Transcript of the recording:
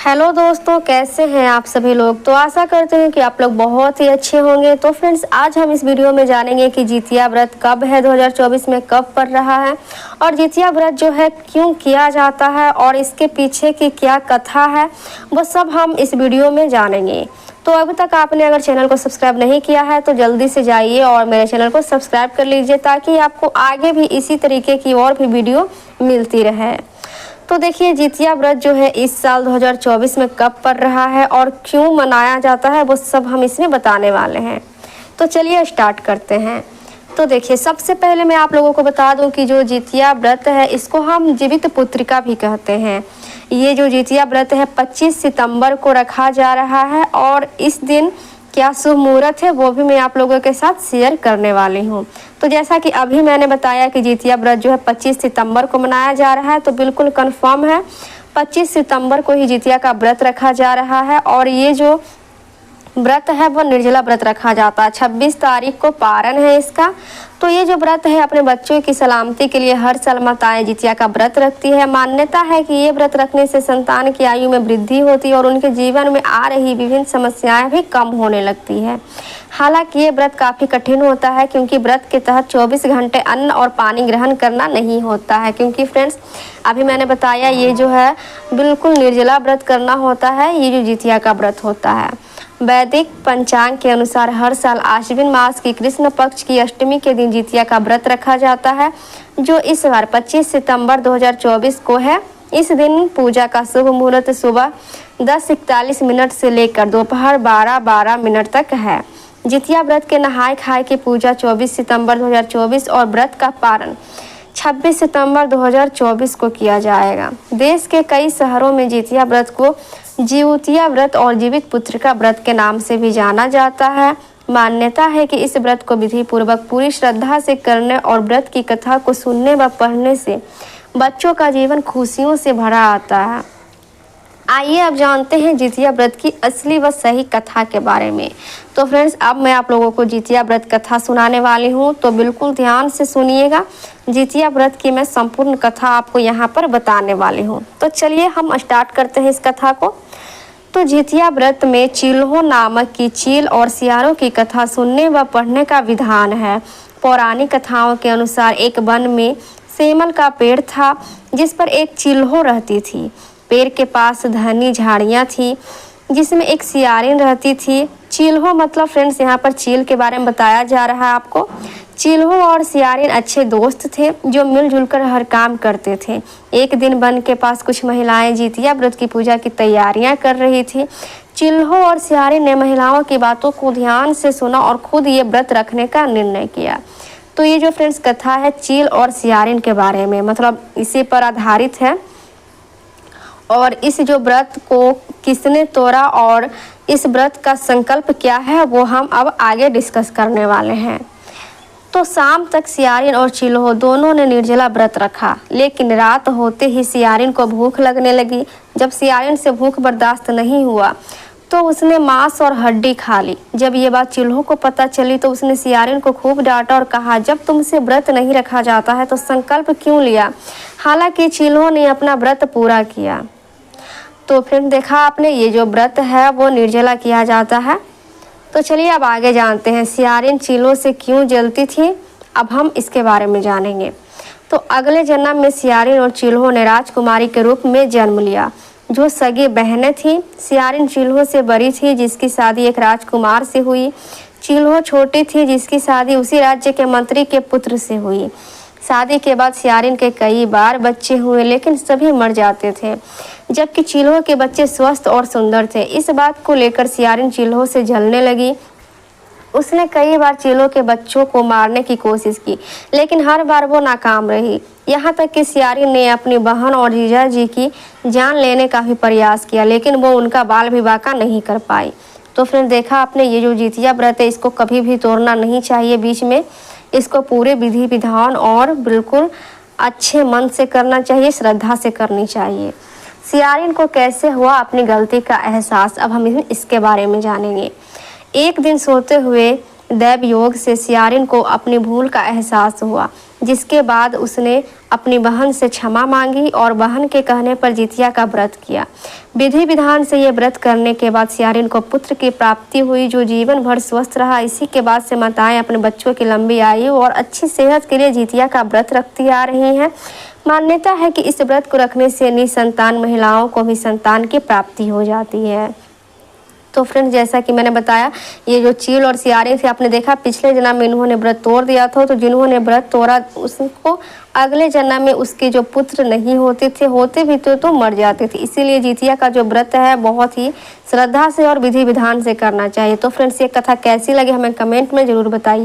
Hello दोस्तों, कैसे हैं आप सभी लोग। तो आशा करते हैं कि आप लोग बहुत ही अच्छे होंगे। तो फ्रेंड्स, आज हम इस वीडियो में जानेंगे कि जितिया व्रत कब है, 2024 में कब पड़ रहा है और जितिया व्रत जो है क्यों किया जाता है और इसके पीछे की क्या कथा है, वो सब हम इस वीडियो में जानेंगे। तो अभी तक आपने अगर चैनल को सब्सक्राइब नहीं किया है तो जल्दी से जाइए और मेरे चैनल को सब्सक्राइब कर लीजिए, ताकि आपको आगे भी इसी तरीके की और भी वीडियो मिलती रहे। तो देखिए, जितिया व्रत जो है इस साल 2024 में कब पड़ रहा है और क्यों मनाया जाता है, वो सब हम इसमें बताने वाले हैं। तो चलिए स्टार्ट करते हैं। तो देखिए, सबसे पहले मैं आप लोगों को बता दूं कि जो जितिया व्रत है इसको हम जीवित पुत्रिका भी कहते हैं। ये जो जितिया व्रत है 25 सितंबर को रखा जा रहा है और इस दिन क्या शुभ मुहूर्त है वो भी मैं आप लोगों के साथ शेयर करने वाली हूँ। तो जैसा कि अभी मैंने बताया कि जितिया व्रत जो है 25 सितंबर को मनाया जा रहा है, तो बिल्कुल कंफर्म है 25 सितंबर को ही जितिया का व्रत रखा जा रहा है। और ये जो व्रत है वो निर्जला व्रत रखा जाता है। 26 तारीख को पारण है इसका। तो ये जो व्रत है अपने बच्चों की सलामती के लिए हर साल माताएं जितिया का व्रत रखती है। मान्यता है कि ये व्रत रखने से संतान की आयु में वृद्धि होती है और उनके जीवन में आ रही विभिन्न समस्याएं भी कम होने लगती है। हालांकि ये व्रत काफ़ी कठिन होता है, क्योंकि व्रत के तहत 24 घंटे अन्न और पानी ग्रहण करना नहीं होता है। क्योंकि फ्रेंड्स, अभी मैंने बताया ये जो है बिल्कुल निर्जला व्रत करना होता है, ये जो जितिया का व्रत होता है। वैदिक पंचांग के अनुसार हर साल आश्विन मास की कृष्ण पक्ष की अष्टमी के दिन जितिया का व्रत रखा जाता है, जो इस बार 25 सितंबर 2024 को है। इस दिन पूजा का शुभ मुहूर्त सुबह 10:41 से लेकर दोपहर 12:12 तक है। जितिया व्रत के नहाय खाए की पूजा 24 सितंबर 2024 और व्रत का पारण 26 सितंबर 2024 को किया जाएगा। देश के कई शहरों में जितिया व्रत को जीवतिया व्रत और जीवित पुत्रिका व्रत के नाम से भी जाना जाता है। मान्यता है कि इस व्रत को विधि पूर्वक पूरी श्रद्धा से करने और व्रत की कथा को सुनने व पढ़ने से बच्चों का जीवन खुशियों से भरा आता है। आइए अब जानते हैं जितिया व्रत की असली व सही कथा के बारे में। तो फ्रेंड्स, अब मैं आप लोगों को जितिया व्रत कथा सुनाने वाली हूँ, तो बिल्कुल ध्यान से सुनिएगा। जितिया व्रत की मैं संपूर्ण कथा आपको यहाँ पर बताने वाली हूँ। तो चलिए हम स्टार्ट करते हैं इस कथा को। तो जितिया व्रत में चिल्हो नामक की चील और सियारों की कथा सुनने व पढ़ने का विधान है। पौराणिक कथाओं के अनुसार एक वन में सेमल का पेड़ था, जिस पर एक चिल्हो रहती थी। पेड़ के पास घनी झाड़ियाँ थी, जिसमें एक सियारिन रहती थी। चिल्हो मतलब फ्रेंड्स यहाँ पर चील के बारे में बताया जा रहा है आपको। चिल्हो और सियारिन अच्छे दोस्त थे जो मिलजुल कर हर काम करते थे। एक दिन वन के पास कुछ महिलाएं जितिया व्रत की पूजा की तैयारियां कर रही थी। चिल्हो और सियारिन ने महिलाओं की बातों को ध्यान से सुना और खुद ये व्रत रखने का निर्णय किया। तो ये जो फ्रेंड्स कथा है चील और सियारिन के बारे में, मतलब इसी पर आधारित है। और इस जो व्रत को किसने तोड़ा और इस व्रत का संकल्प क्या है, वो हम अब आगे डिस्कस करने वाले हैं। तो शाम तक सियारिन और चिल्हो दोनों ने निर्जला व्रत रखा, लेकिन रात होते ही सियारिन को भूख लगने लगी। जब सियारिन से भूख बर्दाश्त नहीं हुआ तो उसने मांस और हड्डी खा ली। जब ये बात चिल्हो को पता चली तो उसने सियारिन को खूब डांटा और कहा, जब तुमसे व्रत नहीं रखा जाता है तो संकल्प क्यों लिया। हालांकि चिल्हो ने अपना व्रत पूरा किया। तो फिर देखा आपने, ये जो व्रत है वो निर्जला किया जाता है। तो चलिए अब आगे जानते हैं सियारिन चिल्हो से क्यों जलती थी। अब हम इसके बारे में जानेंगे। तो अगले जन्म में सियारिन और चिल्हो ने राजकुमारी के रूप में जन्म लिया, जो सगी बहनें थीं। सियारिन चिल्हो से बड़ी थी, जिसकी शादी एक राजकुमार से हुई। चिल्हो छोटी थी, जिसकी शादी उसी राज्य के मंत्री के पुत्र से हुई। शादी के बाद सियारिन के कई बार बच्चे हुए, लेकिन सभी मर जाते थे, जबकि चिल्हो के बच्चे स्वस्थ और सुंदर थे। इस बात को लेकर सियारिन चिल्हो से जलने लगी। उसने कई बार चिल्हो के बच्चों को मारने की कोशिश की, लेकिन हर बार वो नाकाम रही। यहाँ तक कि सियारिन ने अपनी बहन और जीजा जी की जान लेने का भी प्रयास किया, लेकिन वो उनका बाल विवाह नहीं कर पाई। तो फिर देखा आपने, ये जो जितिया व्रत है इसको कभी भी तोड़ना नहीं चाहिए बीच में। इसको पूरे विधि विधान और बिल्कुल अच्छे मन से करना चाहिए, श्रद्धा से करनी चाहिए। सियारिन को कैसे हुआ अपनी गलती का एहसास, अब हम इसके बारे में जानेंगे। एक दिन सोते हुए दैव योग से सियारिन को अपनी भूल का एहसास हुआ। जिसके बाद उसने अपनी बहन से क्षमा मांगी और बहन के कहने पर जितिया का व्रत किया। विधि विधान से ये व्रत करने के बाद सियारिन को पुत्र की प्राप्ति हुई, जो जीवन भर स्वस्थ रहा। इसी के बाद से माताएं अपने बच्चों की लंबी आयु और अच्छी सेहत के लिए जितिया का व्रत रखती आ रही हैं। मान्यता है कि इस व्रत को रखने से निसंतान महिलाओं को भी संतान की प्राप्ति हो जाती है। तो फ्रेंड्स, जैसा कि मैंने बताया, ये जो चील और सियारिन थे, आपने देखा पिछले जन्म में इन्होंने व्रत तोड़ दिया था, तो जिन्होंने व्रत तोड़ा उसको अगले जन्म में उसके जो पुत्र नहीं होते थे, होते भी तो मर जाते थे। इसीलिए जितिया का जो व्रत है बहुत ही श्रद्धा से और विधि विधान से करना चाहिए। तो फ्रेंड्स, ये कथा कैसी लगी हमें कमेंट में ज़रूर बताइए।